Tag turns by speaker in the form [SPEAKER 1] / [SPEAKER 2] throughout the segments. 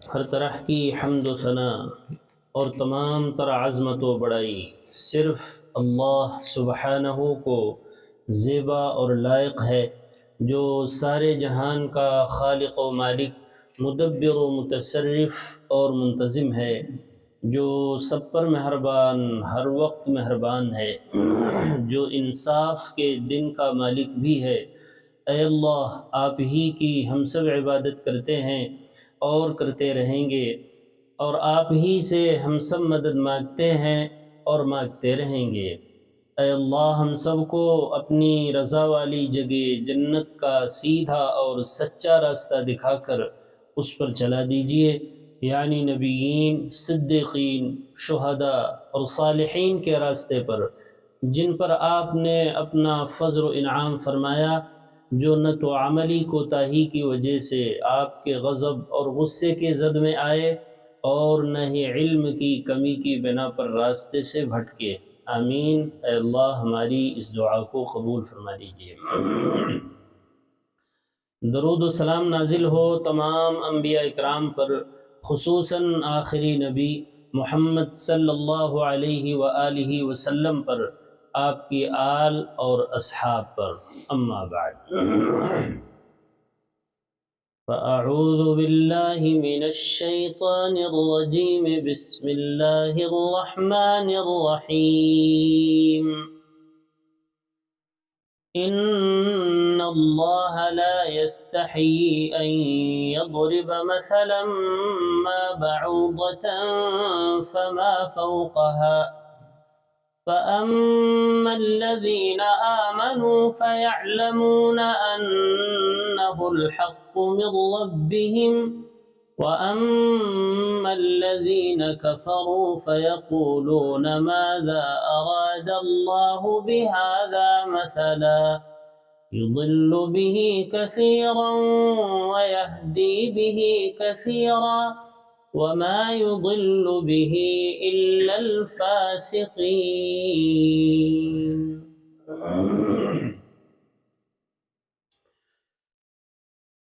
[SPEAKER 1] ہر طرح کی حمد و ثنا اور تمام تر عظمت و بڑائی صرف اللہ سبحانہ کو زیبا اور لائق ہے، جو سارے جہان کا خالق و مالک، مدبر و متصرف اور منتظم ہے، جو سب پر مہربان، ہر وقت مہربان ہے، جو انصاف کے دن کا مالک بھی ہے۔ اے اللہ، آپ ہی کی ہم سب عبادت کرتے ہیں اور کرتے رہیں گے، اور آپ ہی سے ہم سب مدد مانگتے ہیں اور مانگتے رہیں گے۔ اے اللہ، ہم سب کو اپنی رضا والی جگہ جنت کا سیدھا اور سچا راستہ دکھا کر اس پر چلا دیجئے، یعنی نبیین، صدیقین، شہداء اور صالحین کے راستے پر، جن پر آپ نے اپنا فضل و انعام فرمایا، جو نہ تو عملی کوتاہی کی وجہ سے آپ کے غضب اور غصے کے زد میں آئے اور نہ ہی علم کی کمی کی بنا پر راستے سے بھٹکے۔ آمین۔ اے اللہ، ہماری اس دعا کو قبول فرما لیجیے۔ درود و سلام نازل ہو تمام انبیاء اکرام پر، خصوصاً آخری نبی محمد صلی اللہ علیہ وآلہ وسلم پر، آپ کی آل اور اصحاب پر۔ اما بعد، فأعوذ باللہ من الشیطان الرجیم، بسم اللہ الرحمن الرحیم۔ ان اللہ لا يستحيي ان يضرب مثلا ما بعوضة فما فوقها فأما الذين آمنوا فيعلمون أنه الحق من ربهم وأما الذين كفروا فيقولون ماذا أراد الله بهذا مثلا يضل به كثيرا ويهدي به كثيرا وما يضل به إلا الفاسقين۔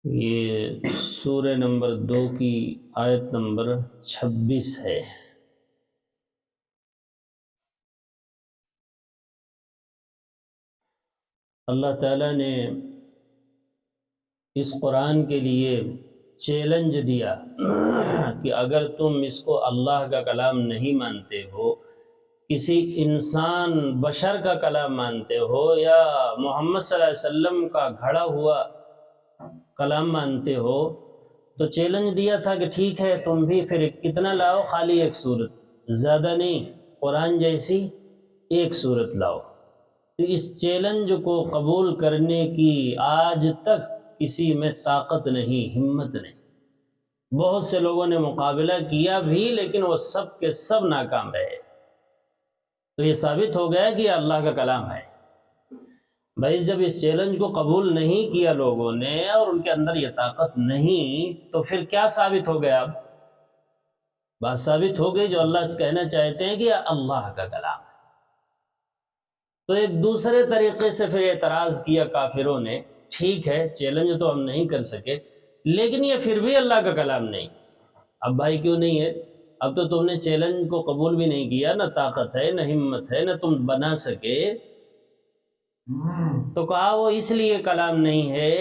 [SPEAKER 1] یہ سورہ نمبر 2 کی آیت نمبر 26 ہے۔ اللہ تعالیٰ نے اس قرآن کے لیے چیلنج دیا کہ اگر تم اس کو اللہ کا کلام نہیں مانتے ہو، کسی انسان بشر کا کلام مانتے ہو، یا محمد صلی اللہ علیہ وسلم کا گھڑا ہوا کلام مانتے ہو، تو چیلنج دیا تھا کہ ٹھیک ہے، تم بھی پھر کتنا لاؤ، خالی ایک صورت، زیادہ نہیں، قرآن جیسی ایک صورت لاؤ۔ تو اس چیلنج کو قبول کرنے کی آج تک کسی میں طاقت نہیں، ہمت نہیں۔ بہت سے لوگوں نے مقابلہ کیا بھی، لیکن وہ سب کے سب ناکام رہے۔ تو یہ ثابت ہو گیا کہ یہ اللہ کا کلام ہے۔ بھائی، جب اس چیلنج کو قبول نہیں کیا لوگوں نے اور ان کے اندر یہ طاقت نہیں، تو پھر کیا ثابت ہو گیا؟ اب بات ثابت ہو گئی جو اللہ کہنا چاہتے ہیں کہ یہ اللہ کا کلام ہے۔ تو ایک دوسرے طریقے سے پھر اعتراض کیا کافروں نے، ٹھیک ہے، چیلنج تو ہم نہیں کر سکے، لیکن یہ پھر بھی اللہ کا کلام نہیں۔ اب بھائی کیوں نہیں ہے؟ اب تو تم نے چیلنج کو قبول بھی نہیں کیا، نہ طاقت ہے، نہ ہمت ہے، نہ تم بنا سکے۔ تو کہا وہ اس لیے کلام نہیں ہے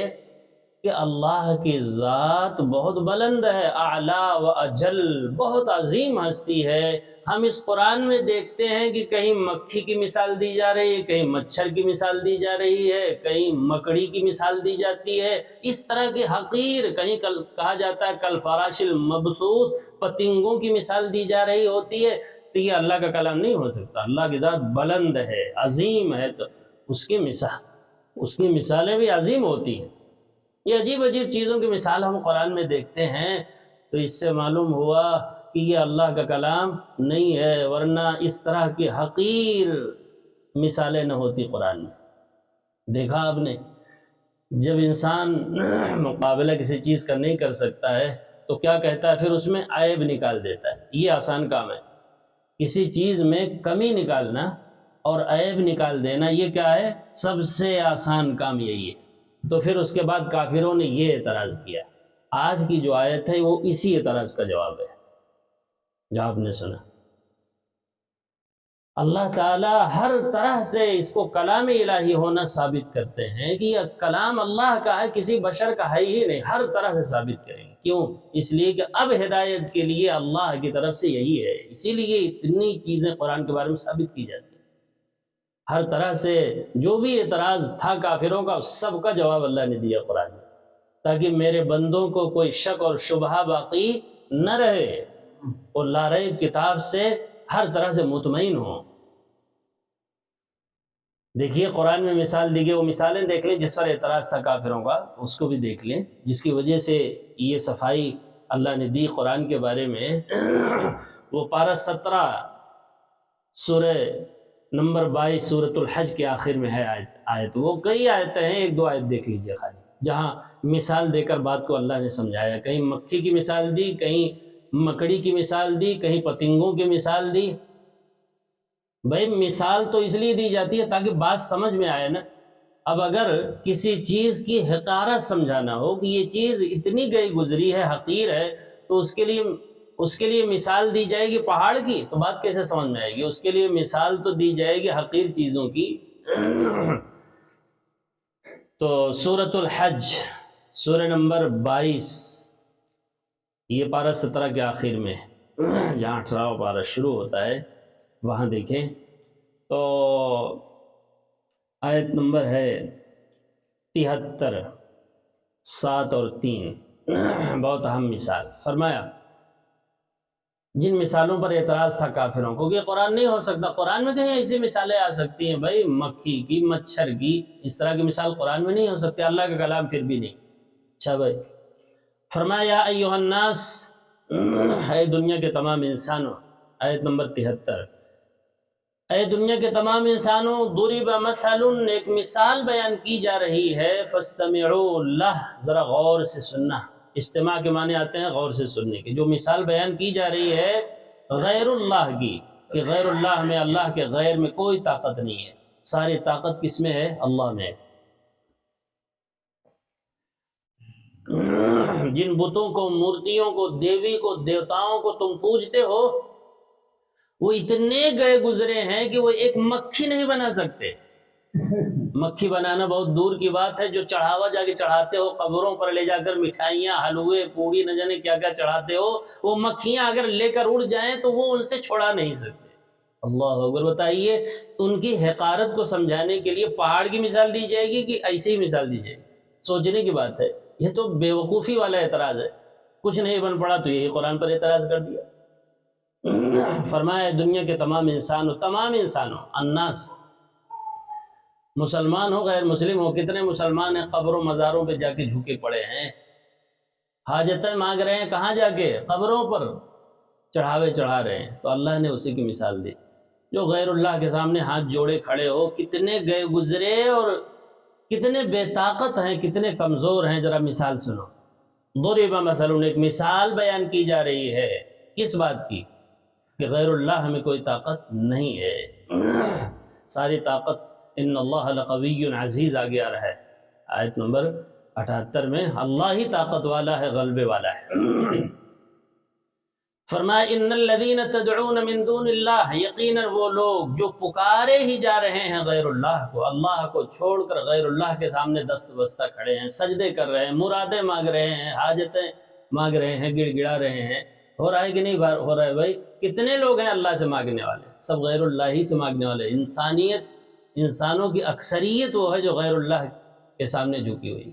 [SPEAKER 1] کہ اللہ کی ذات بہت بلند ہے، اعلیٰ و اجل، بہت عظیم ہستی ہے۔ ہم اس قرآن میں دیکھتے ہیں کہ کہیں مکھی کی مثال دی جا رہی ہے، کہیں مچھر کی مثال دی جا رہی ہے، کہیں مکڑی کی مثال دی جاتی ہے، اس طرح کی حقیر، کہیں کہا جاتا ہے کالفراش المبثوث، پتنگوں کی مثال دی جا رہی ہوتی ہے۔ تو یہ اللہ کا کلام نہیں ہو سکتا۔ اللہ کی ذات بلند ہے، عظیم ہے، تو اس کی مثالیں بھی عظیم ہوتی ہیں۔ یہ عجیب عجیب چیزوں کی مثال ہم قرآن میں دیکھتے ہیں، تو اس سے معلوم ہوا کہ یہ اللہ کا کلام نہیں ہے، ورنہ اس طرح کی حقیر مثالیں نہ ہوتی قرآن میں۔ دیکھا آپ نے، جب انسان مقابلہ کسی چیز کا نہیں کر سکتا ہے تو کیا کہتا ہے؟ پھر اس میں عیب نکال دیتا ہے۔ یہ آسان کام ہے، کسی چیز میں کمی نکالنا اور عیب نکال دینا، یہ کیا ہے؟ سب سے آسان کام یہی ہے۔ تو پھر اس کے بعد کافروں نے یہ اعتراض کیا، آج کی جو آیت ہے وہ اسی اعتراض کا جواب ہے جو آپ نے سنا۔ اللہ تعالیٰ ہر طرح سے اس کو کلام الہی ہونا ثابت کرتے ہیں کہ یہ کلام اللہ کا ہے، کسی بشر کا ہے ہی نہیں، ہر طرح سے ثابت کریں گے۔ کیوں؟ اس لیے کہ اب ہدایت کے لیے اللہ کی طرف سے یہی ہے، اسی لیے اتنی چیزیں قرآن کے بارے میں ثابت کی جاتی ہیں۔ ہر طرح سے جو بھی اعتراض تھا کافروں کا، سب کا جواب اللہ نے دیا قرآن میں، تاکہ میرے بندوں کو کوئی شک اور شبہ باقی نہ رہے اور لاریب کتاب سے ہر طرح سے مطمئن ہوں۔ دیکھیے قرآن میں مثال دی گئی، وہ مثالیں دیکھ لیں جس پر اعتراض تھا کافروں کا، اس کو بھی دیکھ لیں، جس کی وجہ سے یہ صفائی اللہ نے دی قرآن کے بارے میں۔ وہ پارہ 17 سورہ نمبر 22 سورۃ الحج کے آخر میں ہے آیت، وہ کئی آیتیں ہیں، ایک دو آیت دیکھ لیجئے خالی، جہاں مثال دے کر بات کو اللہ نے سمجھایا۔ کہیں مکھی کی مثال دی، کہیں مکڑی کی مثال دی، کہیں پتنگوں کی مثال دی۔ بھائی مثال تو اس لیے دی جاتی ہے تاکہ بات سمجھ میں آئے نا۔ اب اگر کسی چیز کی حقارت سمجھانا ہو کہ یہ چیز اتنی گئی گزری ہے، حقیر ہے، تو اس کے لیے مثال دی جائے گی پہاڑ کی، تو بات کیسے سمجھ میں آئے گی؟ اس کے لیے مثال تو دی جائے گی حقیر چیزوں کی۔ تو سورۃ الحج سورہ نمبر 22، یہ پارہ 17 کے آخر میں جہاں 18واں پارہ شروع ہوتا ہے وہاں دیکھیں تو آیت نمبر ہے 73، 7 اور 3، بہت اہم مثال فرمایا۔ جن مثالوں پر اعتراض تھا کافروں کو کہ قرآن نہیں ہو سکتا، قرآن میں کہیں ایسی مثالیں آ سکتی ہیں بھائی، مکھی کی، مچھر کی، اس طرح کی مثال قرآن میں نہیں ہو سکتی، اللہ کا کلام پھر بھی نہیں۔ اچھا بھائی، فرمایا یا ایھا الناس، اے دنیا کے تمام انسانوں، آیت نمبر 73، اے دنیا کے تمام انسانوں، ضرب مثل، ایک مثال بیان کی جا رہی ہے، فاستمعوا لہ، ذرا غور سے سننا۔ استماع کے معنی آتے ہیں غور سے سننے کے۔ جو مثال بیان کی جا رہی ہے غیر اللہ کی، کہ غیر اللہ میں، اللہ کے غیر میں کوئی طاقت نہیں ہے، ساری طاقت کس میں ہے؟ اللہ میں۔ جن بتوں کو، مورتیوں کو، دیوی کو، دیوتاؤں کو تم پوجتے ہو، وہ اتنے گئے گزرے ہیں کہ وہ ایک مکھی نہیں بنا سکتے۔ مکھی بنانا بہت دور کی بات ہے، جو چڑھاوا جا کے چڑھاتے ہو قبروں پر، لے جا کر مٹھائیاں، حلوے، پوڑی، نہ جانے کیا کیا چڑھاتے ہو، وہ مکھیاں اگر لے کر اڑ جائیں تو وہ ان سے چھڑا نہیں سکتے۔ اللہ اکبر۔ بتائیے ان کی حقارت کو سمجھانے کے لیے پہاڑ کی مثال دی جائے گی کہ ایسے ہی مثال دی جائے گی؟ سوچنے کی بات ہے، یہ تو بے وقوفی والا اعتراض ہے۔ کچھ نہیں بن پڑا تو یہی قرآن پر اعتراض کر دیا۔ فرمایا دنیا کے تمام انسانوں، الناس، مسلمان ہو غیر مسلم ہو، کتنے مسلمان ہیں قبروں مزاروں پہ جا کے جھکے پڑے ہیں، حاجتیں مانگ رہے ہیں، کہاں جا کے؟ قبروں پر چڑھاوے چڑھا رہے ہیں۔ تو اللہ نے اسی کی مثال دی، جو غیر اللہ کے سامنے ہاتھ جوڑے کھڑے ہو، کتنے گئے گزرے اور کتنے بے طاقت ہیں، کتنے کمزور ہیں، ذرا مثال سنو۔ ضرب مثل، ایک مثال بیان کی جا رہی ہے، کس بات کی؟ کہ غیر اللہ میں کوئی طاقت نہیں ہے، ساری طاقت ان اللہ لقوی عزیز آگے آ رہا ہے آیت نمبر 78 میں، اللہ ہی طاقت والا ہے، غلبے والا ہے۔ فرمایا ان الذین تدعون من دون اللہ، یقیناً وہ لوگ جو پکارے ہی جا رہے ہیں غیر اللہ کو، اللہ کو چھوڑ کر غیر اللہ کے سامنے دست بستہ کھڑے ہیں، سجدے کر رہے ہیں، مرادیں مانگ رہے ہیں، حاجتیں مانگ رہے ہیں، گڑ گڑا رہے ہیں۔ ہو رہا ہے کہ نہیں ہو رہا ہے بھائی؟ کتنے لوگ ہیں اللہ سے مانگنے والے؟ سب غیر اللہ ہی سے مانگنے والے۔ انسانوں کی اکثریت وہ ہے جو غیر اللہ کے سامنے جھکی ہوئی۔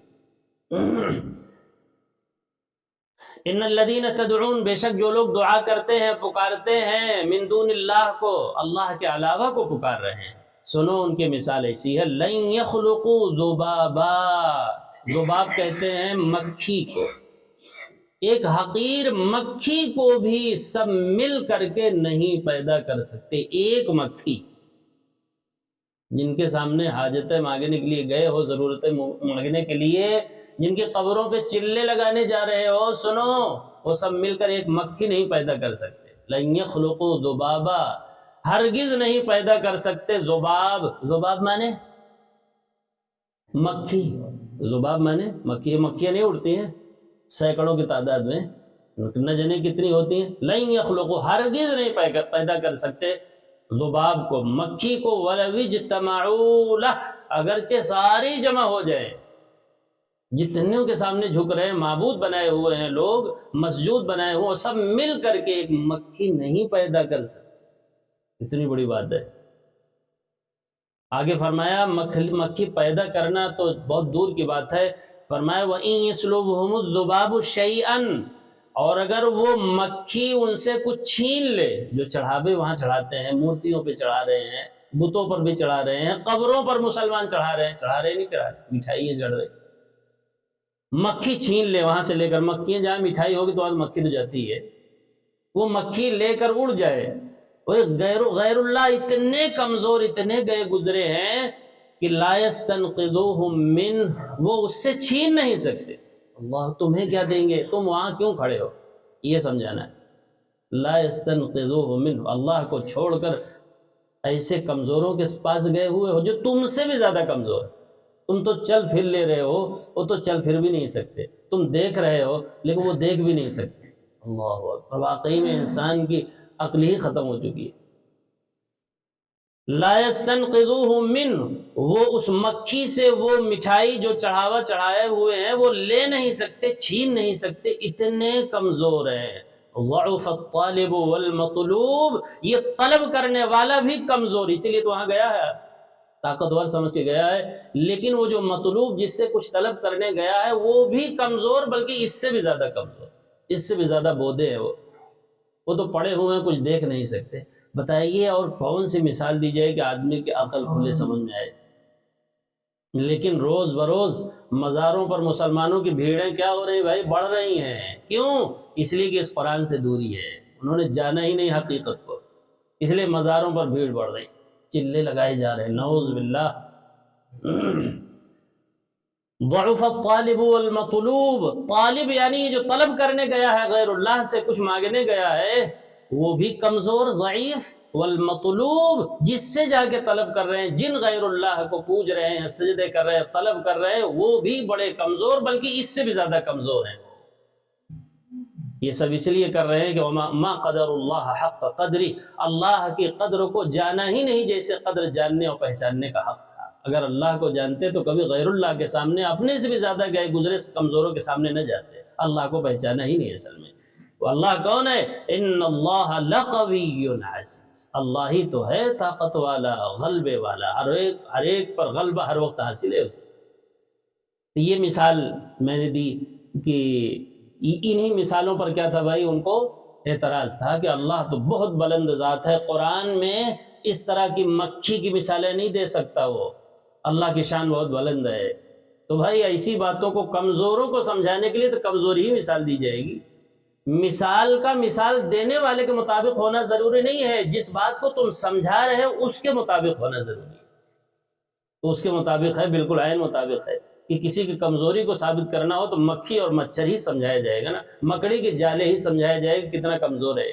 [SPEAKER 1] ان الذین تدعون، بے شک جو لوگ دعا کرتے ہیں، پکارتے ہیں، من دون اللہ کو، اللہ کے علاوہ کو پکار رہے ہیں، سنو ان کی مثال ایسی ہے، لن یخلقوا ذبابا، ذباب کہتے ہیں مکھی کو، ایک حقیر مکھی کو بھی سب مل کر کے نہیں پیدا کر سکتے۔ ایک مکھی، جن کے سامنے حاجتیں مانگنے کے لیے گئے ہو، ضرورتیں مانگنے کے لیے، جن کی قبروں پہ چلے لگانے جا رہے ہو، سنو وہ سب مل کر ایک مکھی نہیں پیدا کر سکتے۔ لن یخلقوا ذبابا، ہرگز نہیں پیدا کر سکتے ذباب۔ ذباب مانے مکھی، ذباب مانے مکھی، مکھیاں نہیں اڑتی ہیں، سینکڑوں کی تعداد میں، نہ جانے کتنی ہوتی ہیں. لن یخلقوا، ہرگز نہیں پیدا کر سکتے ذباب کو، مکھی کو، ولو اجتمعوا لہ، اگرچہ ساری جمع ہو جائیں. جتنوں کے سامنے جھک رہے ہیں، معبود بنائے ہوئے ہیں لوگ، مسجود بنائے ہوئے، سب مل کر کے ایک مکھی نہیں پیدا کر سکتے. اتنی بڑی بات ہے. آگے فرمایا مکھی پیدا کرنا تو بہت دور کی بات ہے. فرمایا وَإِن يَسْلُبْهُمُ الذُّبَابُ شَيْئًا، اور اگر وہ مکھی ان سے کچھ چھین لے، جو چڑھاوے وہاں چڑھاتے ہیں، مورتیوں پہ چڑھا رہے ہیں، بتوں پر بھی چڑھا رہے ہیں، قبروں پر مسلمان چڑھا رہے ہیں نہیں چڑھا رہے، مٹھائیاں چڑھ رہے، مکھی چھین لے وہاں سے لے کر، مکھیاں جہاں مٹھائی ہوگی تو آج مکھی تو جاتی ہے، وہ مکھی لے کر اڑ جائے. غیر اللہ اتنے کمزور، اتنے گئے گزرے ہیں کہ لا یستنقذوہ منہ، وہ اس سے چھین نہیں سکتے. اللہ تمہیں کیا دیں گے، تم وہاں کیوں کھڑے ہو، یہ سمجھانا ہے. لا یستنقذوہ منہ، اللہ کو چھوڑ کر ایسے کمزوروں کے پاس گئے ہوئے ہو جو تم سے بھی زیادہ کمزور ہے. تم تو چل پھر لے رہے ہو، وہ تو چل پھر بھی نہیں سکتے. تم دیکھ رہے ہو لیکن وہ دیکھ بھی نہیں سکتے. اللہ اکبر، واقعی میں انسان کی عقل ہی ختم ہو چکی ہے. لا یستنقذوہ منہ، وہ اس مکھی سے وہ مٹھائی جو چڑھاوا چڑھائے ہوئے ہیں وہ لے نہیں سکتے، چھین نہیں سکتے، اتنے کمزور ہیں. ضعف الطالب والمطلوب، یہ طلب کرنے والا بھی کمزور، اسی لیے تو وہاں گیا ہے، طاقتور سمجھ کے گیا ہے. لیکن وہ جو مطلوب جس سے کچھ طلب کرنے گیا ہے وہ بھی کمزور، بلکہ اس سے بھی زیادہ کمزور، اس سے بھی زیادہ بودے ہیں. وہ تو پڑے ہوئے ہیں، کچھ دیکھ نہیں سکتے. بتائیے اور کون سی مثال دی جائے کہ آدمی کی عقل کھلے سمجھ میں آئے. لیکن روز بروز مزاروں پر مسلمانوں کی بھیڑیں کیا ہو رہی بھائی، بڑھ رہی ہیں. کیوں؟ اس لیے کہ اس قرآن سے دوری ہے، انہوں نے جانا ہی نہیں حقیقت کو، اس لیے مزاروں پر بھیڑ بڑھ رہی، چلے لگائے جا رہے ہیں. نعوذ باللہ. ضعف الطالب والمطلوب، طالب یعنی جو طلب کرنے گیا ہے، غیر اللہ سے کچھ مانگنے گیا ہے، وہ بھی کمزور ضعیف. والمطلوب، جس سے جا کے طلب کر رہے ہیں، جن غیر اللہ کو پوج رہے ہیں، سجدے کر رہے ہیں، طلب کر رہے ہیں، وہ بھی بڑے کمزور، بلکہ اس سے بھی زیادہ کمزور ہیں. یہ سب اس لیے کر رہے ہیں کہ ما قدر اللہ حق قدری، اللہ کی قدر کو جانا ہی نہیں جیسے قدر جاننے اور پہچاننے کا حق تھا. اگر اللہ کو جانتے تو کبھی غیر اللہ کے سامنے، اپنے سے بھی زیادہ گئے گزرے کمزوروں کے سامنے نہ جاتے. اللہ کو پہچانا ہی نہیں اصل میں. وہ اللہ کون ہے؟ ان اللہ لقوی عزیز، اللہ ہی تو ہے طاقت والا، غلبے والا، ہر ایک پر غلبہ ہر وقت حاصل ہے اسے. یہ مثال میں نے دی کہ انہی مثالوں پر کیا تھا بھائی، ان کو اعتراض تھا کہ اللہ تو بہت بلند ذات ہے، قرآن میں اس طرح کی مکھی کی مثالیں نہیں دے سکتا، وہ اللہ کی شان بہت بلند ہے. تو بھائی ایسی باتوں کو کمزوروں کو سمجھانے کے لیے تو کمزوری ہی مثال دی جائے گی. مثال کا مثال دینے والے کے مطابق ہونا ضروری نہیں ہے، جس بات کو تم سمجھا رہے ہو اس کے مطابق ہونا ضروری ہے. تو اس کے مطابق ہے، بالکل عین مطابق ہے کہ کسی کی کمزوری کو ثابت کرنا ہو تو مکھی اور مچھر ہی سمجھایا جائے گا نا، مکڑی کے جالے ہی سمجھایا جائے گا کتنا کمزور ہے.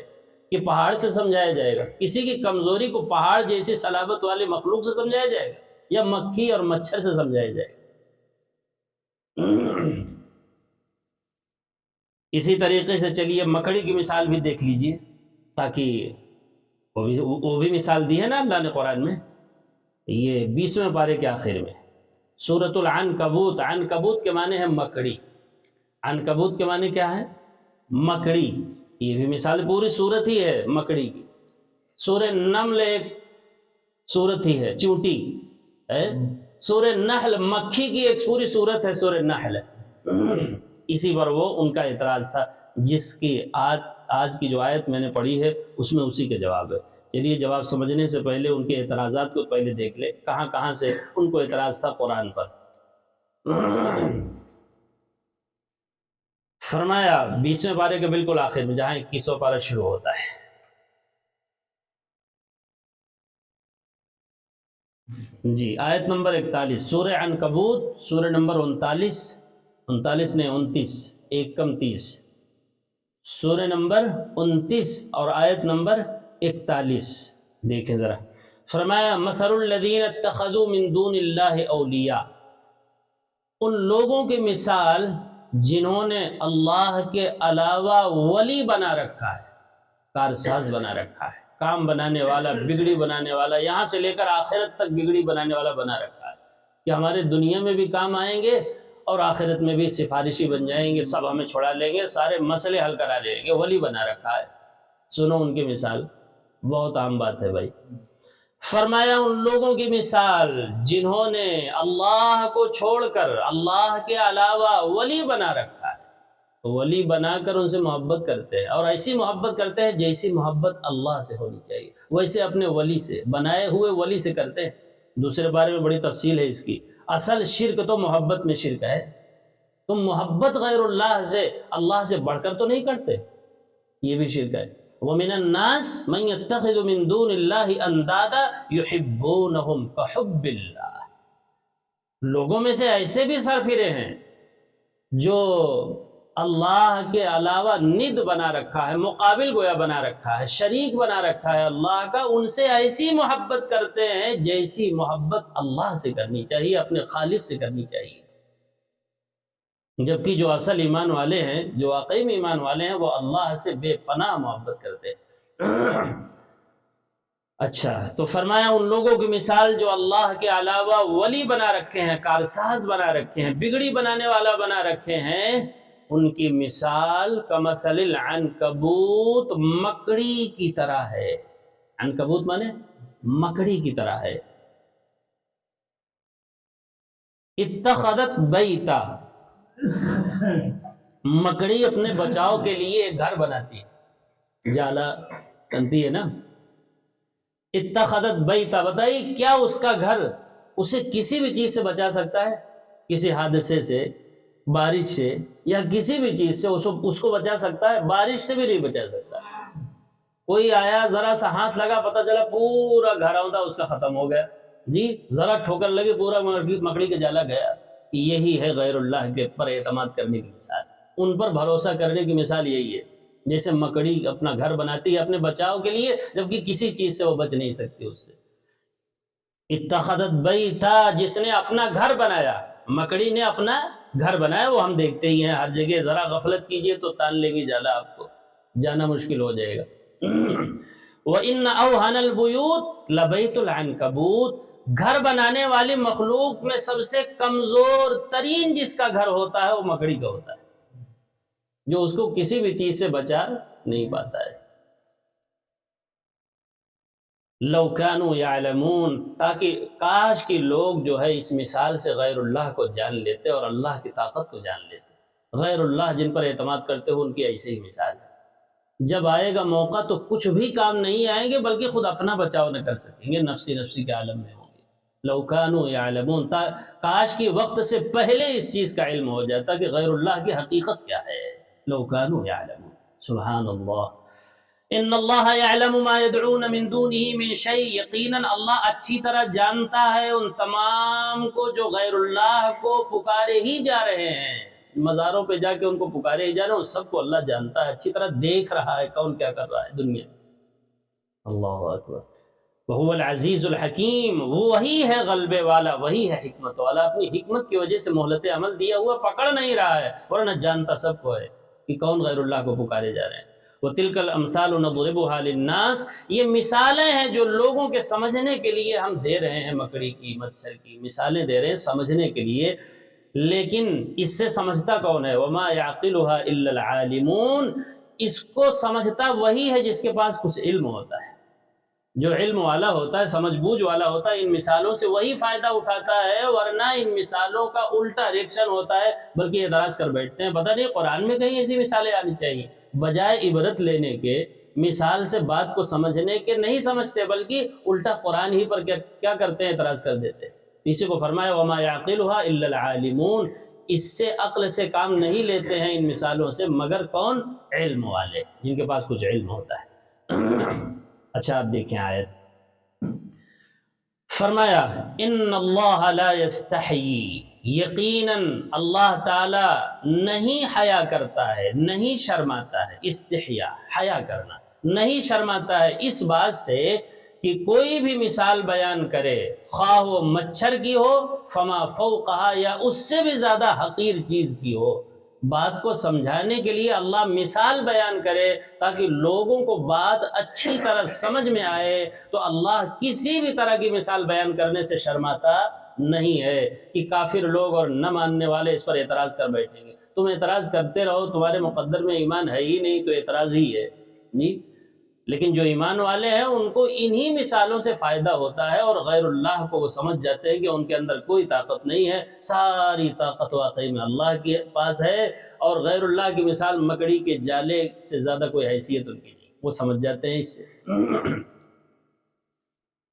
[SPEAKER 1] کہ پہاڑ سے سمجھایا جائے گا، کسی کی کمزوری کو پہاڑ جیسی صلابت والے مخلوق سے سمجھایا جائے گا یا مکھی اور مچھر سے سمجھایا جائے گا. اسی طریقے سے چلیے مکڑی کی مثال بھی دیکھ لیجئے، تاکہ وہ بھی مثال دی ہے نا اللہ نے قرآن میں. یہ 20ویں پارے کے آخر میں سورۃ العنکبوت، عنکبوت کے معنی ہے مکڑی، عنکبوت کے معنی کیا ہے؟ مکڑی. یہ بھی مثال پوری صورت ہی ہے مکڑی کی. سورہ نمل ایک صورت ہی ہے، چونٹی ہے. سورہ نحل مکھی کی ایک پوری صورت ہے، سورہ نحل. اسی پر وہ ان کا اعتراض تھا، جس کی آج کی جو آیت میں نے پڑھی ہے اس میں اسی کے جواب ہے. چلیے جواب سمجھنے سے پہلے ان کے اعتراضات کو پہلے دیکھ لیں، کہاں کہاں سے ان کو اعتراض تھا قرآن پر. فرمایا 20ویں پارے کے بالکل آخر میں جہاں 21واں پارہ شروع ہوتا ہے. جی آیت نمبر 41 سورہ عنکبوت، سورہ نمبر 39 نے 29 ایک کم 30، سورہ نمبر 29 اور آیت نمبر 41 دیکھیں ذرا. فرمایا مثل الذین اتخذوا من دون اللہ اولیاء، ان لوگوں کی مثال جنہوں نے اللہ کے علاوہ ولی بنا رکھا ہے، کارساز بنا رکھا ہے، کام بنانے والا، بگڑی بنانے والا، یہاں سے لے کر آخرت تک بگڑی بنانے والا بنا رکھا ہے کہ ہمارے دنیا میں بھی کام آئیں گے اور آخرت میں بھی سفارشی بن جائیں گے، سب ہمیں چھڑا لیں گے، سارے مسئلے حل کرا دیں گے، ولی بنا رکھا ہے۔ سنو ان کی مثال، بہت عام بات ہے بھائی۔ فرمایا ان لوگوں کی مثال جنہوں نے اللہ کو چھوڑ کر اللہ کے علاوہ ولی بنا رکھا ہے، ولی بنا کر ان سے محبت کرتے ہیں، اور ایسی محبت کرتے ہیں جیسی محبت اللہ سے ہونی چاہیے، ویسے اپنے ولی سے، بنائے ہوئے ولی سے کرتے ہیں۔ دوسرے بارے میں بڑی تفصیل ہے اس کی۔ اصل شرک تو محبت میں شرک ہے، تم محبت غیر اللہ سے، اللہ سے بڑھ کر تو نہیں کرتے، یہ بھی شرک ہے۔ وَمِنَ النَّاسِ مَن يَتَّخِذُ مِن دُونِ اللَّهِ أَندَادًا يُحِبُّونَهُمْ كَحُبِّ اللَّهِ، لوگوں میں سے ایسے بھی سرفرے ہیں جو اللہ کے علاوہ ند بنا رکھا ہے، مقابل گویا بنا رکھا ہے، شریک بنا رکھا ہے اللہ کا، ان سے ایسی محبت کرتے ہیں جیسی محبت اللہ سے کرنی چاہیے، اپنے خالق سے کرنی چاہیے۔ جبکہ جو اصل ایمان والے ہیں، جو واقعی میں ایمان والے ہیں، وہ اللہ سے بے پناہ محبت کرتے ہیں۔ اچھا، تو فرمایا ان لوگوں کی مثال جو اللہ کے علاوہ ولی بنا رکھے ہیں، کارساز بنا رکھے ہیں، بگڑی بنانے والا بنا رکھے ہیں، ان کی مثال کمثل العنکبوت، مکڑی کی طرح ہے۔ عنکبوت مانے مکڑی کی طرح ہے۔ اتخذت بیتا، مکڑی اپنے بچاؤ کے لیے ایک گھر بناتی ہے، جالا بنتی ہے نا۔ اتخذت بیتا، بتائیے کیا اس کا گھر اسے کسی بھی چیز سے بچا سکتا ہے؟ کسی حادثے سے، بارش سے، یا کسی بھی چیز سے اس کو بچا سکتا ہے؟ بارش سے بھی نہیں بچا سکتا۔ کوئی آیا، ذرا سا ہاتھ لگا، پتہ چلا پورا گھر آؤں اس کا ختم ہو گیا، جی ذرا ٹھوکر لگی پورا مکڑی کے جالا گیا۔ یہی ہے غیر اللہ کے پر اعتماد کرنے کی مثال، ان پر بھروسہ کرنے کی مثال یہی ہے۔ جیسے مکڑی اپنا گھر بناتی ہے اپنے بچاؤ کے لیے، جبکہ کسی چیز سے وہ بچ نہیں سکتی اس سے۔ اتخذت بیتا، جس نے اپنا گھر بنایا، مکڑی نے اپنا گھر بنایا، وہ ہم دیکھتے ہی ہیں ہر جگہ، ذرا غفلت کیجئے تو تان لے گی جالا، آپ کو جانا مشکل ہو جائے گا۔ وَإِنَّ أَوْهَنَ الْبُيُوتِ لَبَيْتُ الْعَنْكَبُوتِ، گھر بنانے والی مخلوق میں سب سے کمزور ترین جس کا گھر ہوتا ہے وہ مکڑی کا ہوتا ہے، جو اس کو کسی بھی چیز سے بچا نہیں پاتا ہے۔ لَوْ كَانُوا يَعْلَمُونَ، تاکہ کاش کہ لوگ جو ہے اس مثال سے غیر اللہ کو جان لیتے اور اللہ کی طاقت کو جان لیتے۔ غیر اللہ جن پر اعتماد کرتے ہو ان کی ایسے ہی مثال ہے، جب آئے گا موقع تو کچھ بھی کام نہیں آئیں گے، بلکہ خود اپنا بچاؤ نہ کر سکیں گے، نفسی نفسی کے عالم میں ہوں گے۔ لَوْ كَانُوا يَعْلَمُونَ، کاش کی وقت سے پہلے اس چیز کا علم ہو جاتا کہ غیر اللہ کی حقیقت کیا ہے۔ لَوْ كَانُوا يَعْلَمُونَ، سبحان اللہ۔ ان اللہ یعلم ما يدعون من دونہ من شیء، یقیناً اللہ اچھی طرح جانتا ہے ان تمام کو جو غیر اللہ کو پکارے ہی جا رہے ہیں، مزاروں پہ جا کے ان کو پکارے ہی جا رہے ہیں، ان سب کو اللہ جانتا ہے، اچھی طرح دیکھ رہا ہے کون کیا کر رہا ہے دنیا۔ اللہ اکبر۔ وہو العزیز الحکیم، وہی ہے غلبے والا، وہی ہے حکمت والا، اپنی حکمت کی وجہ سے مہلت عمل دیا ہوا پکڑ نہیں رہا ہے، ورنہ جانتا سب کو ہے کہ کون غیر اللہ کو پکارے جا رہے ہیں۔ وَتِلْكَ الْأَمْثَالُ نَضْرِبُهَا لِلنَّاسِ، یہ مثالیں ہیں جو لوگوں کے سمجھنے کے لیے ہم دے رہے ہیں، مکڑی کی، مچھر کی مثالیں دے رہے ہیں سمجھنے کے لیے، لیکن اس سے سمجھتا کون ہے؟ وَمَا يَعْقِلُهَا إِلَّا الْعَالِمُونَ، اس کو سمجھتا وہی ہے جس کے پاس کچھ علم ہوتا ہے، جو علم والا ہوتا ہے، سمجھ بوجھ والا ہوتا ہے، ان مثالوں سے وہی فائدہ اٹھاتا ہے، ورنہ ان مثالوں کا الٹا ریئیکشن ہوتا ہے، بلکہ اعتراض کر بیٹھتے ہیں، پتہ نہیں قرآن میں کہیں ایسی مثالیں آنی چاہیے، بجائے عبرت لینے کے، مثال سے بات کو سمجھنے کے نہیں سمجھتے، بلکہ الٹا قرآن ہی پر کیا کرتے ہیں؟ اعتراض کر دیتے ہیں۔ اسی کو فرمایا وَمَا يَعْقِلُهَا إِلَّا الْعَالِمُونَ، اس سے عقل سے کام نہیں لیتے ہیں ان مثالوں سے مگر کون؟ علم والے، جن کے پاس کچھ علم ہوتا ہے۔ اچھا آپ دیکھیں آیت، فرمایا ان اللہ لا یستحیی، یقیناً اللہ تعالی نہیں حیا کرتا ہے، نہیں شرماتا ہے، استحیاء حیا کرنا، نہیں شرماتا ہے اس بات سے کہ کوئی بھی مثال بیان کرے، خواہ وہ مچھر کی ہو، فما فوقہا، یا اس سے بھی زیادہ حقیر چیز کی ہو، بات کو سمجھانے کے لیے اللہ مثال بیان کرے تاکہ لوگوں کو بات اچھی طرح سمجھ میں آئے، تو اللہ کسی بھی طرح کی مثال بیان کرنے سے شرماتا نہیں ہے کہ کافر لوگ اور نہ ماننے والے اس پر اعتراض کر بیٹھیں گے۔ تم اعتراض کرتے رہو، تمہارے مقدر میں ایمان ہے ہی نہیں تو اعتراض ہی ہے جی۔ لیکن جو ایمان والے ہیں ان کو انہی مثالوں سے فائدہ ہوتا ہے، اور غیر اللہ کو وہ سمجھ جاتے ہیں کہ ان کے اندر کوئی طاقت نہیں ہے، ساری طاقت واقعی میں اللہ کے پاس ہے، اور غیر اللہ کی مثال مکڑی کے جالے سے زیادہ کوئی حیثیت ان کی نہیں، وہ سمجھ جاتے ہیں اس سے۔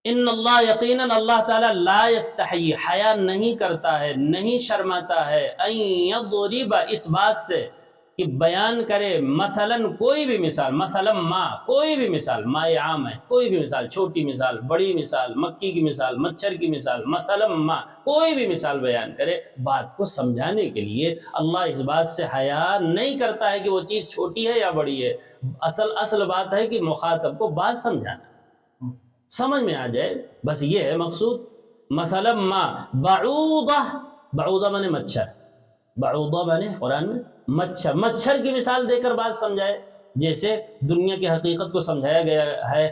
[SPEAKER 1] ان اللہ، یقیناً اللہ تعالیٰ لا یستحیی، حیا نہیں کرتا ہے، نہیں شرماتا ہے، ان یضرب، اس بات سے کہ بیان کرے، مثلا کوئی بھی مثال، مثلا ما، کوئی بھی مثال، ما عام ہے، کوئی بھی مثال، چھوٹی مثال، بڑی مثال، مکھی کی مثال، مچھر کی مثال، مثلا ما، کوئی بھی مثال بیان کرے بات کو سمجھانے کے لیے۔ اللہ اس بات سے حیا نہیں کرتا ہے کہ وہ چیز چھوٹی ہے یا بڑی ہے، اصل بات ہے کہ مخاطب کو بات سمجھانا، سمجھ میں آ جائے، بس یہ ہے مقصود۔ مثلا ما بعوضہ، بعوضہ مانے مچھر، بعوضہ مانے قرآن میں مچھر، مچھر کی مثال دے کر بات سمجھائے، جیسے دنیا کی حقیقت کو سمجھایا گیا ہے،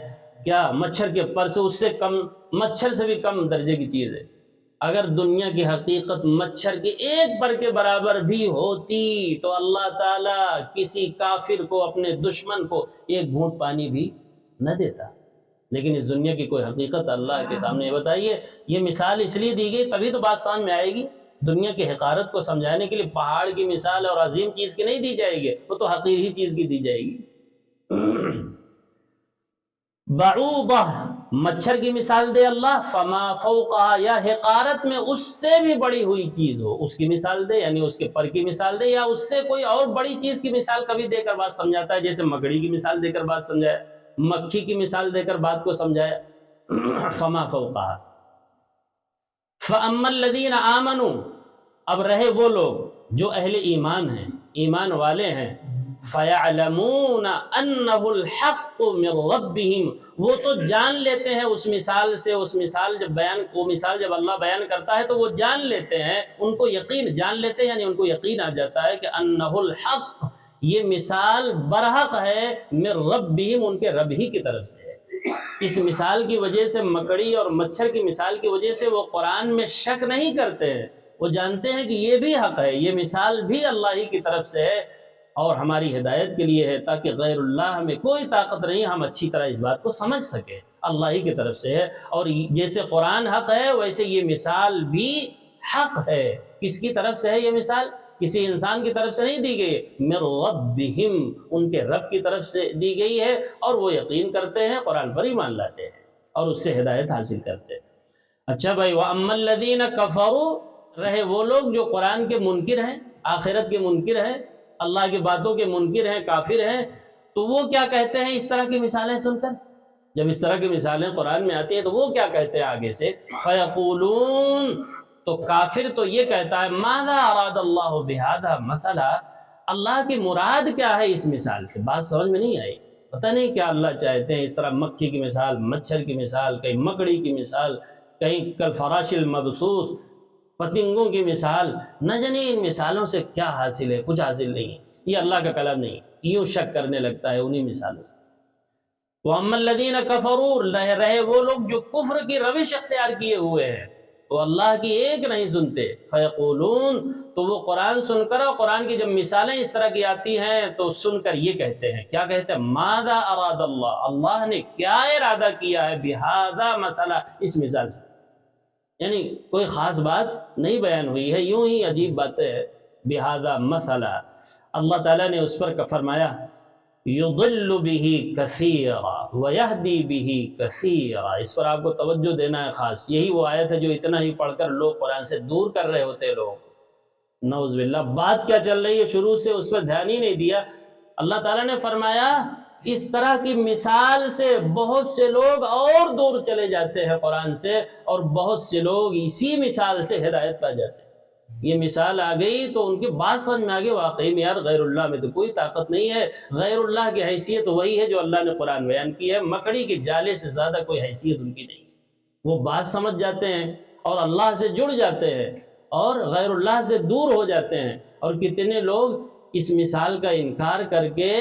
[SPEAKER 1] کیا مچھر کے پر سے، اس سے کم، مچھر سے بھی کم درجے کی چیز ہے۔ اگر دنیا کی حقیقت مچھر کے ایک پر کے برابر بھی ہوتی تو اللہ تعالیٰ کسی کافر کو، اپنے دشمن کو ایک گھونٹ پانی بھی نہ دیتا، لیکن اس دنیا کی کوئی حقیقت اللہ کے سامنے بتائیے۔ یہ مثال اس لیے دی گئی تبھی تو بات سمجھ میں آئے گی۔ دنیا کی حقارت کو سمجھانے کے لیے پہاڑ کی مثال اور عظیم چیز کی نہیں دی جائے گی، وہ تو حقیقی چیز کی دی جائے گی۔ بعوضہ، مچھر کی مثال دے اللہ، فما فوقہا، یا حقارت میں اس سے بھی بڑی ہوئی چیز ہو اس کی مثال دے، یعنی اس کے پر کی مثال دے، یا اس سے کوئی اور بڑی چیز کی مثال کبھی دے کر بات سمجھاتا ہے، جیسے مکڑی کی مثال دے کر بات سمجھایا، مکھی کی مثال دے کر بات کو سمجھایا۔ فما فوقہا، فَأَمَّا الَّذِينَ آمَنُوا، اب رہے وہ لوگ جو اہل ایمان ہیں، ایمان والے ہیں، فَيَعْلَمُونَ أَنَّهُ الْحَقُّ مِنْ رَبِّهِمْ، وہ تو جان لیتے ہیں اس مثال سے، اس مثال وہ مثال جب اللہ بیان کرتا ہے تو وہ جان لیتے ہیں، ان کو یقین، جان لیتے ہیں یعنی ان کو یقین آ جاتا ہے کہ أَنَّهُ الْحَقُّ، یہ مثال برحق ہے، مِنْ رَبِّهِمْ، ان کے رب ہی کی طرف سے ہے۔ اس مثال کی وجہ سے، مکڑی اور مچھر کی مثال کی وجہ سے وہ قرآن میں شک نہیں کرتے ہیں، وہ جانتے ہیں کہ یہ بھی حق ہے، یہ مثال بھی اللہ ہی کی طرف سے ہے اور ہماری ہدایت کے لیے ہے، تاکہ غیر اللہ میں کوئی طاقت نہیں، ہم اچھی طرح اس بات کو سمجھ سکیں، اللہ ہی کی طرف سے ہے۔ اور جیسے قرآن حق ہے ویسے یہ مثال بھی حق ہے۔ کس کی طرف سے ہے یہ مثال؟ کسی انسان کی طرف سے نہیں دی گئی، من ربہم، ان کے رب کی طرف سے دی گئی ہے، اور وہ یقین کرتے ہیں، قرآن پر ایمان لاتے ہیں اور اس سے ہدایت حاصل کرتے ہیں۔ اچھا بھائی، وَأَمَّا الَّذِينَ كَفَرُوا، رہے وہ لوگ جو قرآن کے منکر ہیں، آخرت کے منکر ہیں، اللہ کی باتوں کے منکر ہیں، کافر ہیں، تو وہ کیا کہتے ہیں اس طرح کی مثالیں سن کر؟ جب اس طرح کی مثالیں قرآن میں آتی ہیں تو وہ کیا کہتے ہیں آگے سے؟ فَيَقُولُونَ، تو کافر تو یہ کہتا ہے، ماذا اراد اللہ بہذا مثلا، اللہ کی مراد کیا ہے اس مثال سے؟ بات سمجھ میں نہیں آئی، پتہ نہیں کیا اللہ چاہتے ہیں۔ اس طرح مکھی کی مثال، مچھر کی مثال، کہیں مکڑی کی مثال، کہیں کالفراش المبثوث، پتنگوں کی مثال، نہ جانے ان مثالوں سے کیا حاصل ہے، کچھ حاصل نہیں ہے، یہ اللہ کا کلام نہیں، یوں شک کرنے لگتا ہے انہی مثالوں سے۔ وَأَمَّا الَّذِينَ كَفَرُوا، رہے وہ لوگ جو کفر کی روش اختیار کیے ہوئے ہیں، وہ اللہ کی ایک نہیں سنتے، فَيَقُولُونَ، تو وہ قرآن سن کر، اور قرآن کی جب مثالیں اس طرح کی آتی ہیں تو سن کر یہ کہتے ہیں، کیا کہتے ہیں؟ ماذا اراد اللہ، اللہ نے کیا ارادہ کیا ہے، بہذا مثلا، اس مثال سے، یعنی کوئی خاص بات نہیں بیان ہوئی ہے، یوں ہی عجیب باتیں ہیں، بہذا مثلا، اللہ تعالیٰ نے اس پر فرمایا، یضل به کثیرا ویہدی به کثیرا، اس پر آپ کو توجہ دینا ہے خاص، یہی وہ آیت ہے جو اتنا ہی پڑھ کر لوگ قرآن سے دور کر رہے ہوتے لوگ، نعوذ باللہ۔ بات کیا چل رہی ہے شروع سے اس پر دھیان ہی نہیں دیا۔ اللہ تعالیٰ نے فرمایا اس طرح کی مثال سے بہت سے لوگ اور دور چلے جاتے ہیں قرآن سے، اور بہت سے لوگ اسی مثال سے ہدایت پا جاتے ہیں۔ یہ مثال آ گئی تو ان کی بات سمجھ میں آگے، واقعی میں یار غیر اللہ میں تو کوئی طاقت نہیں ہے، غیر اللہ کی حیثیت وہی ہے جو اللہ نے قرآن بیان کی ہے، مکڑی کے جالے سے زیادہ کوئی حیثیت ان کی نہیں ہے۔ وہ بات سمجھ جاتے ہیں اور اللہ سے جڑ جاتے ہیں اور غیر اللہ سے دور ہو جاتے ہیں، اور کتنے لوگ اس مثال کا انکار کر کے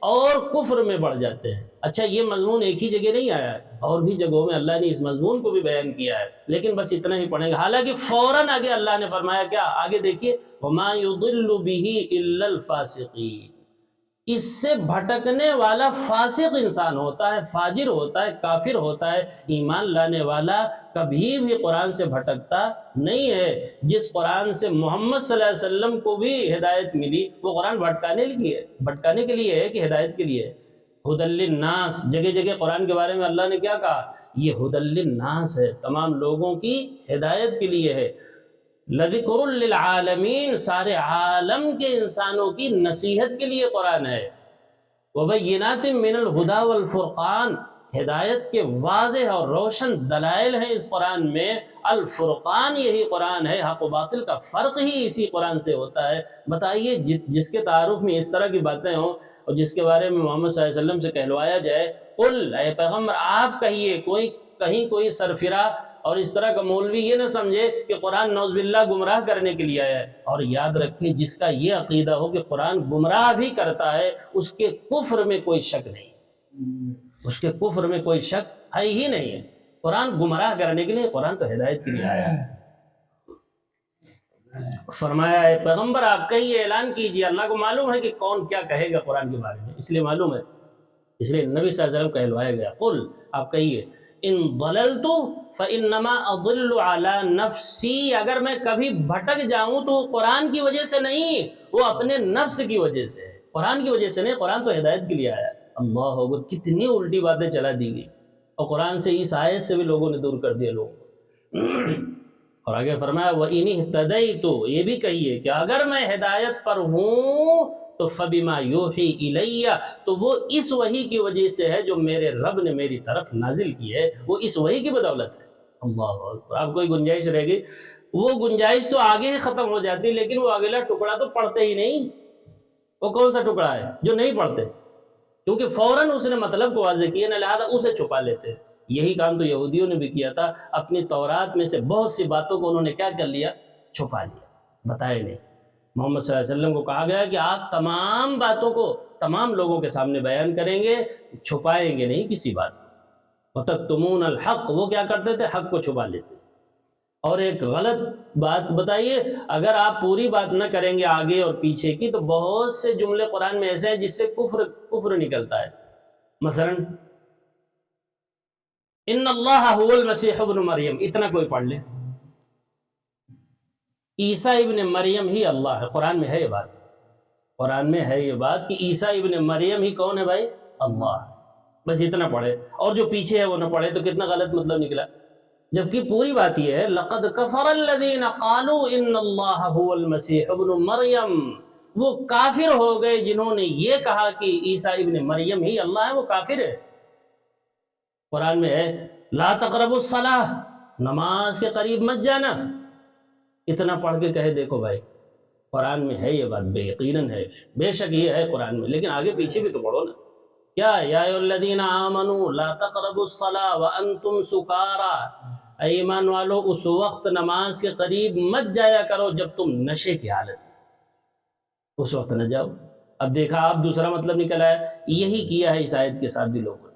[SPEAKER 1] اور کفر میں بڑھ جاتے ہیں۔ اچھا یہ مضمون ایک ہی جگہ نہیں آیا ہے، اور بھی جگہوں میں اللہ نے اس مضمون کو بھی بیان کیا ہے، لیکن بس اتنا ہی پڑھیں گے۔ حالانکہ فوراً آگے اللہ نے فرمایا کیا؟ آگے دیکھیے، وَمَا يُضِلُّ بِهِ إِلَّا الْفَاسِقِينَ، اس سے بھٹکنے والا فاسق انسان ہوتا ہے، فاجر ہوتا ہے، کافر ہوتا ہے۔ ایمان لانے والا کبھی بھی قرآن سے بھٹکتا نہیں ہے۔ جس قرآن سے محمد صلی اللہ علیہ وسلم کو بھی ہدایت ملی، وہ قرآن بھٹکانے کے لیے ہے کہ ہدایت کے لیے ہے؟ ھدی للناس، جگہ جگہ قرآن کے بارے میں اللہ نے کیا کہا؟ یہ ھدی للناس ہے، تمام لوگوں کی ہدایت کے لیے ہے۔ لذکر للعالمین، سارے عالم کے انسانوں کی نصیحت کے لیے قرآن ہے۔ وبینات من الہدی والفرقان، ہدایت کے واضح اور روشن دلائل ہیں اس قرآن میں۔ الفرقان یہی قرآن ہے، حق و باطل کا فرق ہی اسی قرآن سے ہوتا ہے۔ بتائیے جس کے تعارف میں اس طرح کی باتیں ہوں اور جس کے بارے میں محمد صلی اللہ علیہ وسلم سے کہلوایا جائے، قل، اے پیغمبر آپ کہیے، کوئی سرفرا اور اس طرح کا مولوی یہ نہ سمجھے کہ قرآن نعوذ باللہ گمراہ کرنے کے لیے آیا ہے۔ اور یاد رکھیں، جس کا یہ عقیدہ ہو کہ قرآن گمراہ بھی کرتا ہے، اس کے کفر میں کوئی شک نہیں، اس کے کفر میں کوئی شک ہے ہی نہیں ہے۔ قرآن گمراہ کرنے کے لیے، قرآن تو ہدایت کے لیے آیا ہے۔ فرمایا ہے پیغمبر آپ کہیے، اعلان کیجئے، اللہ کو معلوم ہے کہ کون کیا کہے گا قرآن کے بارے میں، اس لیے معلوم ہے، اس لیے نبی صلی اللہ علیہ وسلم کہلوایا گیا، قل، آپ کہیے، ان ضللت فانما اضل علی نفسی، اگر میں کبھی بھٹک جاؤں تو قرآن کی وجہ سے نہیں، وہ اپنے نفس کی وجہ سے ہے، قرآن کی وجہ سے نہیں۔ قرآن تو ہدایت کے لیے آیا ہے۔ اللہ اکبر، کتنی الٹی باتیں چلا دی گئی، اور قرآن سے اس آیت سے بھی لوگوں نے دور کر دیا لوگوں کو۔ اور آگے فرمایا وَإِنِ اهْتَدَيْتُ، یہ بھی کہیے کہ اگر میں ہدایت پر ہوں تو فَبِمَا يُوحِي إِلَيَّ، تو وہ اس وحی کی وجہ سے ہے جو میرے رب نے میری طرف نازل کی ہے، وہ اس وحی کی بدولت ہے۔ اللہ اکبر، آپ کوئی گنجائش رہے گی، وہ گنجائش تو آگے ہی ختم ہو جاتی، لیکن وہ اگلا ٹکڑا تو پڑھتے ہی نہیں۔ وہ کون سا ٹکڑا ہے جو نہیں پڑھتے؟ کیونکہ فوراً اس نے مطلب کو واضح کیا، نہ لہذا اسے چھپا لیتے۔ یہی کام تو یہودیوں نے بھی کیا تھا، اپنی تورات میں سے بہت سی باتوں کو انہوں نے کیا کر لیا؟ چھپا لیا، بتائے نہیں۔ محمد صلی اللہ علیہ وسلم کو کہا گیا کہ آپ تمام باتوں کو تمام لوگوں کے سامنے بیان کریں گے، چھپائیں گے نہیں کسی بات کو۔ وَتَكْتُمُونَ الْحَقَّ، وہ کیا کرتے تھے؟ حق کو چھپا لیتے۔ اور ایک غلط بات بتائیے، اگر آپ پوری بات نہ کریں گے آگے اور پیچھے کی، تو بہت سے جملے قرآن میں ایسے ہیں جس سے کفر نکلتا ہے۔ مثلا ان اللہ هو المسیح ابن مریم، اتنا کوئی پڑھ لے، عیسیٰ ابن مریم ہی اللہ ہے۔ قرآن میں ہے یہ بات، قرآن میں ہے یہ بات کہ عیسیٰ ابن مریم ہی کون ہے بھائی؟ اللہ ہے۔ بس اتنا پڑھے، اور جو پیچھے ہے وہ نہ پڑھے، تو کتنا غلط مطلب نکلا۔ جبکہ پوری بات یہ ہے، لقد کفر الذین قالوا ان اللہ هو المسیح ابن مریم، وہ کافر ہو گئے جنہوں نے یہ کہا کہ عیسیٰ ابن مریم ہی اللہ ہے، وہ کافر ہے۔ قرآن میں ہے لا تقربوا الصلاۃ، نماز کے قریب مت جانا۔ اتنا پڑھ کے کہے دیکھو بھائی، قرآن میں ہے یہ بات، بے یقیناً ہے، بے شک یہ ہے قرآن میں، لیکن آگے پیچھے بھی تو پڑھو نا۔ کیا یا ایھا الذین آمنوا لا تقربوا الصلاۃ وانتم سکارا، اے ایمان والو اس وقت نماز کے قریب مت جایا کرو جب تم نشے کی حالت میں، اس وقت نہ جاؤ۔ اب دیکھا آپ دوسرا مطلب نکل آیا، یہی کیا ہے اس آیت کے ساتھ بھی لوگوں نے۔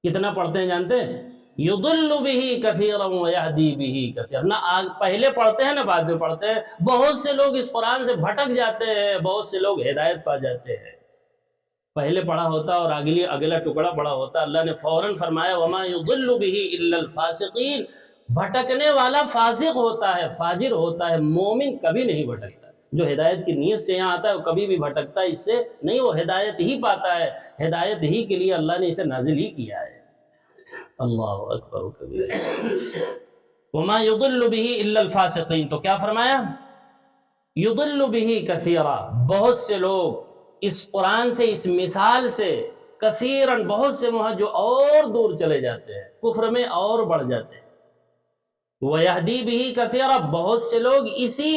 [SPEAKER 1] کتنا پڑھتے ہیں جانتے ہیں؟ یضل بہ کثیرا ویہدی بہ کثیرا، نہ پہلے پڑھتے ہیں نہ بعد میں پڑھتے ہیں۔ بہت سے لوگ اس قرآن سے بھٹک جاتے ہیں، بہت سے لوگ ہدایت پا جاتے ہیں۔ پہلے پڑھا ہوتا اور اگلا ٹکڑا پڑھا ہوتا، اللہ نے فوراً فرمایا وما یضل بہ الا الفاسقین، بھٹکنے والا فاسق ہوتا ہے، فاجر ہوتا ہے، مومن کبھی نہیں بھٹکتا۔ جو ہدایت کی نیت سے یہاں آتا ہے وہ کبھی بھی بھٹکتا اس سے نہیں، وہ ہدایت ہی پاتا ہے، ہدایت ہی کے لیے اللہ نے اسے نازل ہی کیا ہے۔ اللہ اکبر کبیر۔ وما یضل بہ الا الفاسقین، تو کیا فرمایا؟ یضل بہ کثیرا، بہت سے لوگ اس قرآن سے، اس مثال سے، کثیراً بہت سے جو اور دور چلے جاتے ہیں، کفر میں اور بڑھ جاتے ہیں۔ ویہدی بہ کثیرا، بہت سے لوگ اسی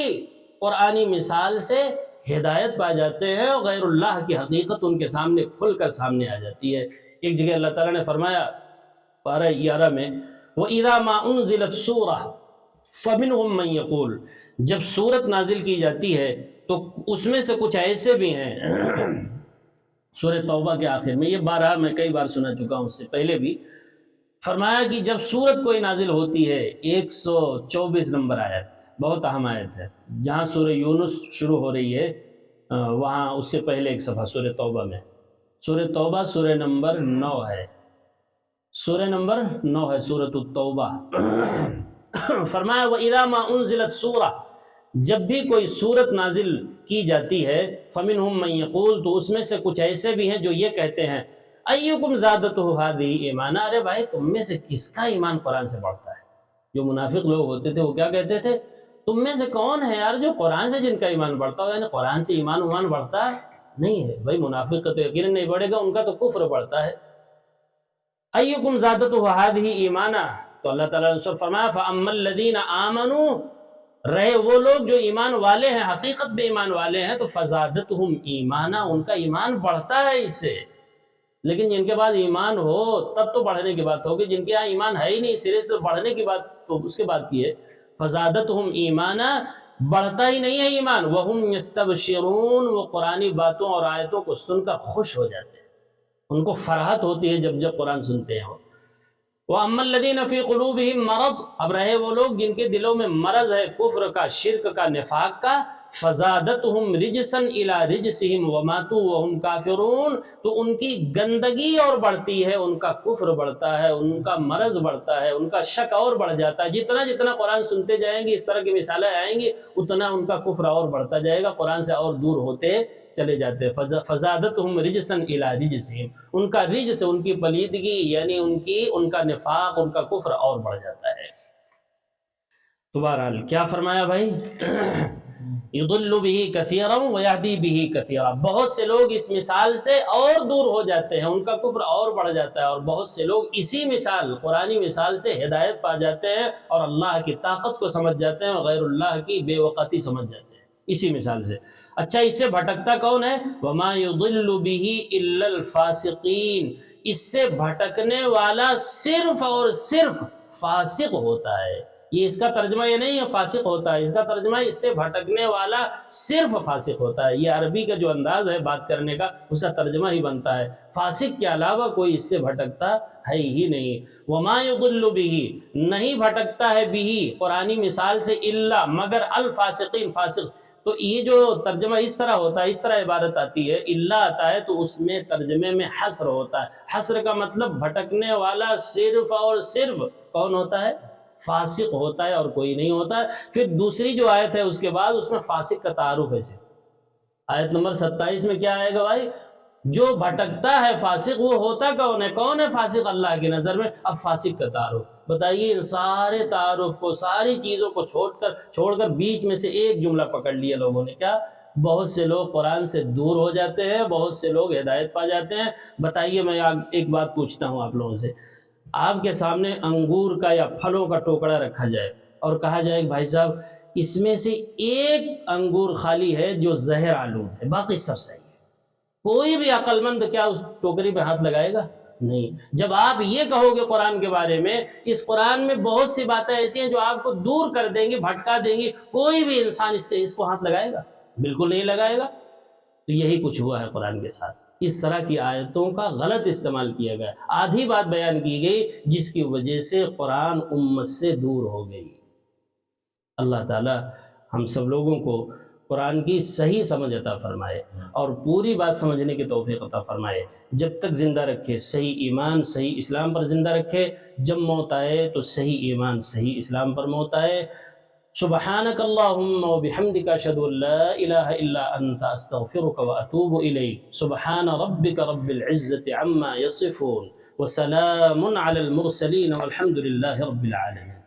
[SPEAKER 1] قرآنی مثال سے ہدایت پا جاتے ہیں، اور غیر اللہ کی حقیقت ان کے سامنے کھل کر سامنے آ جاتی ہے۔ ایک جگہ اللہ تعالیٰ نے فرمایا پارہ 11 میں وَإِذَا مَا أُنزِلَتْ سُورَةٌ فَمِنْهُمْ مَنْ يَقُولُ، جب سورت نازل کی جاتی ہے تو اس میں سے کچھ ایسے بھی ہیں سورہ توبہ کے آخر میں، یہ بارہا میں کئی بار سنا چکا ہوں اس سے پہلے بھی، فرمایا کہ جب سورت کوئی نازل ہوتی ہے 124 نمبر آیت، بہت اہم آیت ہے، جہاں سورہ یونس شروع ہو رہی ہے وہاں اس سے پہلے ایک صفحہ سورہ توبہ میں، سورہ توبہ سورہ نمبر 9 ہے، سورہ نمبر 9 ہے سورۃ التوبہ۔ فرمایا وَإِذَا مَا أُنزِلَتْ سورہ، جب بھی کوئی سورت نازل کی جاتی ہے، فَمِنْهُمْ مَنْ يَقُولُ، تو اس میں سے کچھ ایسے بھی ہیں جو یہ کہتے ہیں اَيُّكُمْ زَادَتْهُ هَذِهِ ایمانا، ارے بھائی تم میں سے کس کا ایمان قرآن سے بڑھتا ہے؟ جو منافق لوگ ہوتے تھے وہ کیا کہتے تھے؟ تم میں سے کون ہے یار جو قرآن سے جن کا ایمان بڑھتا ہو؟ یعنی قرآن سے ایمان بڑھتا نہیں ہے بھائی، منافق کا تو یقیناً نہیں بڑھے گا، ان کا تو کفر بڑھتا ہے۔ اَيُّكُمْ زَادَتْهُ هَذِهِ ایمانا، تو اللہ تعالیٰ نے فرمایا فَأَمَّا الَّذِينَ آمَنُوا، رہے وہ لوگ جو ایمان والے ہیں، حقیقت میں ایمان والے ہیں، تو فَزَادَتْهُمْ ایمانا، ان کا ایمان بڑھتا ہے اس سے۔ لیکن جن کے بعد ایمان ہو تب تو بڑھنے کی بات ہوگی، جن کے یہاں ایمان ہے ہی نہیں سرے سے، بڑھنے کی بات تو اس کے بعد کی ہے فَزَادَتْهُمْ ایمانا، بڑھتا ہی نہیں ہے ایمان، وَهُمْ يَسْتَبْشِرُونَ، وہ قرآنی باتوں اور آیتوں کو سن کر خوش ہو جاتے ہیں، ان کو فرحت ہوتی ہے جب قرآن سنتے ہیں۔ وَأَمَّا الَّذِينَ فِي قُلُوبِهِمْ مَرَضٌ، اب رہے وہ لوگ جن کے دلوں میں مرض ہے، کفر کا، شرک کا، نفاق کا، فَزَادَتْهُمْ رِجْسًا إِلَىٰ رِجْسِهِمْ وَمَاتُوا وَهُمْ كَافِرُونَ، تو ان کی گندگی اور بڑھتی ہے، ان کا کفر بڑھتا ہے، ان کا مرض بڑھتا ہے، ان کا شک اور بڑھ جاتا ہے، جتنا قرآن سنتے جائیں گے، اس طرح کی مثالیں آئیں گی، اتنا ان کا کفر اور بڑھتا جائے گا، قرآن سے اور دور ہوتے چلے جاتے ہیں۔ فَزَادَتْهُمْ رِجْسًا إِلَىٰ رِجْسِهِمْ، ان کا رجس، ان کی پلیدگی، یعنی ان کا نفاق، ان کا کفر اور بڑھ جاتا ہے۔ تو بہرحال کیا فرمایا بھائی؟ يُضِلُّ بِهِ كَثِيرًا وَيَهْدِي بِهِ كَثِيرًا، بہت سے لوگ اس مثال سے اور دور ہو جاتے ہیں، ان کا کفر اور بڑھ جاتا ہے، اور بہت سے لوگ اسی مثال، قرآنی مثال سے ہدایت پا جاتے ہیں اور اللہ کی طاقت کو سمجھ جاتے ہیں اور غیر اللہ کی بے وقتی سمجھ جاتے ہیں اسی مثال سے۔ اچھا اس سے بھٹکتا کون ہے؟ وَمَا يُضِلُّ بِهِ إِلَّا الْفَاسِقِينَ، اس سے بھٹکنے والا صرف اور صرف فاسق ہوتا ہے۔ یہ اس کا ترجمہ یہ نہیں ہے فاسق ہوتا ہے، اس کا ترجمہ اس سے بھٹکنے والا صرف فاسق ہوتا ہے۔ یہ عربی کا جو انداز ہے بات کرنے کا، اس کا ترجمہ ہی بنتا ہے، فاسق کے علاوہ کوئی اس سے بھٹکتا ہے ہی نہیں۔ وَمَا يُضِلُّ بِهِ، نہیں بھٹکتا ہے بِهِ قرآنی مثال سے، الا مگر الفاسقین، فاسق۔ تو یہ جو ترجمہ اس طرح ہوتا ہے، اس طرح عبارت آتی ہے، الا آتا ہے تو اس میں ترجمے میں حصر ہوتا ہے۔ حصر کا مطلب بھٹکنے والا صرف اور صرف کون ہوتا ہے؟ فاسق ہوتا ہے اور کوئی نہیں ہوتا ہے۔ پھر دوسری جو آیت ہے اس کے بعد، اس میں فاسق کا تعارف ہے۔ آیت نمبر 27 میں کیا آئے گا بھائی؟ جو بھٹکتا ہے فاسق، وہ ہوتا کون ہے فاسق اللہ کی نظر میں؟ اب فاسق کا تعارف بتائیے، ان سارے تعارف کو، ساری چیزوں کو چھوڑ کر بیچ میں سے ایک جملہ پکڑ لیا لوگوں نے، کیا؟ بہت سے لوگ قرآن سے دور ہو جاتے ہیں، بہت سے لوگ ہدایت پا جاتے ہیں۔ بتائیے میں ایک بات پوچھتا ہوں آپ لوگوں سے، آپ کے سامنے انگور کا یا پھلوں کا ٹوکرا رکھا جائے اور کہا جائے کہ بھائی صاحب اس میں سے ایک انگور خالی ہے جو زہر آلود ہے، باقی سب صحیح ہے، کوئی بھی عقل مند کیا اس ٹوکری پہ ہاتھ لگائے گا؟ نہیں۔ جب آپ یہ کہو گے قرآن کے بارے میں، اس قرآن میں بہت سی باتیں ایسی ہیں جو آپ کو دور کر دیں گی، بھٹکا دیں گی، کوئی بھی انسان اس کو ہاتھ لگائے گا؟ بالکل نہیں لگائے گا۔ تو یہی کچھ ہوا ہے قرآن کے ساتھ، اس طرح کی آیتوں کا غلط استعمال کیا گیا، آدھی بات بیان کی گئی جس کی وجہ سے قرآن امت سے دور ہو گئی۔ اللہ تعالی ہم سب لوگوں کو قرآن کی صحیح سمجھ عطا فرمائے اور پوری بات سمجھنے کی توفیق عطا فرمائے، جب تک زندہ رکھے صحیح ایمان صحیح اسلام پر زندہ رکھے، جب موت آئے تو صحیح ایمان صحیح اسلام پر موت آئے۔ سبحانک اللہم و بحمدک اشہد ان لا الہ الا انت استغفرک و اتوب الیک۔ سبحان ربک رب العزت عما یصفون وسلام علی المرسلین والحمد للہ رب العالمین۔